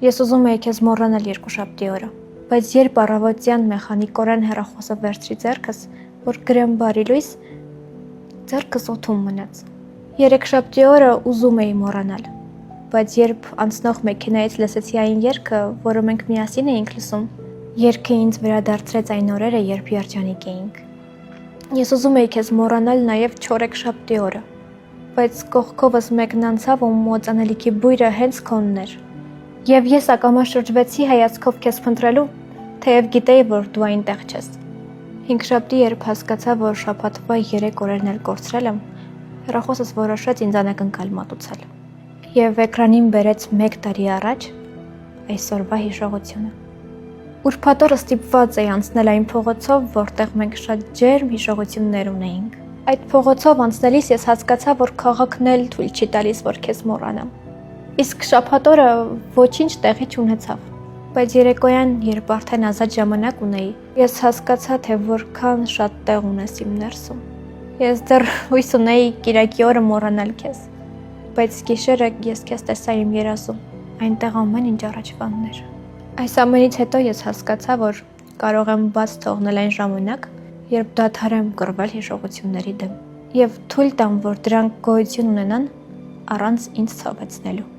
Ես ուզում էի քեզ մոռանալ երկուշաբթի օրը, բայց երբ առավոտյան մեխանիկորեն հեռախոսը վերցրի ձեռքս, որ գրեմ բարի լույս, ձեռքս օդում մնաց։ Երեքշաբթի օրը ուզում էի մոռանալ, բայց երբ անցնող մեքենայից լսեցի այն երգը, որը մենք միասին էինք լսում, երգը ինձ վերադարձրեց այն օրերը, երբ երջանիկ էինք։ Ես ուզում էի քեզ մոռանալ նաև չորեքշաբթի օրը, բայց կողքովս մեկն անցավ ու մոծանելիքի բույրը հենց քոնն էր։ Եվ ես ակամա շրջվեցի հայացքով քեզ փնտրելու, թեև գիտեի, որ դու այնտեղ չես։ Հինգշաբթի, երբ հասկացա, որ շաբաթվա 3 օրերն էլ կորցրել եմ, հեռախոսս որոշեց ինձ անակնկալ մատուցել։ Եվ էկրանին բերեց 1 տարի առաջ այսօրվա հիշողությունը։ Ուրբաթ օրը ստիպված էի անցնել այն փողոցով, որտեղ մենք շատ ջերմ հիշողություններ ունեինք։ Այդ փողոցով անցնելիս ես հասկացա, որ քաղաքն էլ թույլ չի տալիս, որ քեզ մոռանամ։ Իսկ շաբաթ օրը ոչինչ տեղի չունեցավ։ Բայց երեկոյան, երբ արդեն ազատ ժամանակ ունեի, ես հասկացա, թե որքան շատ տեղ ունես իմ ներսում։ Ես դեռ հույս ունեի կիրակի օրը մոռանալ քեզ, բայց գիշերը ես քեզ տեսա իմ երազում, այնտեղ ամեն ինչ առաջվանն էր։ Այս ամենից հետո ես հասկացա, որ կարող եմ բաց թողնել այն ժամանակ, երբ դադարեմ կռվել հիշողությունների դեմ, եւ թույլ տամ, որ դրանք գոյություն ունենան առանց ինձ ցավեցնելու։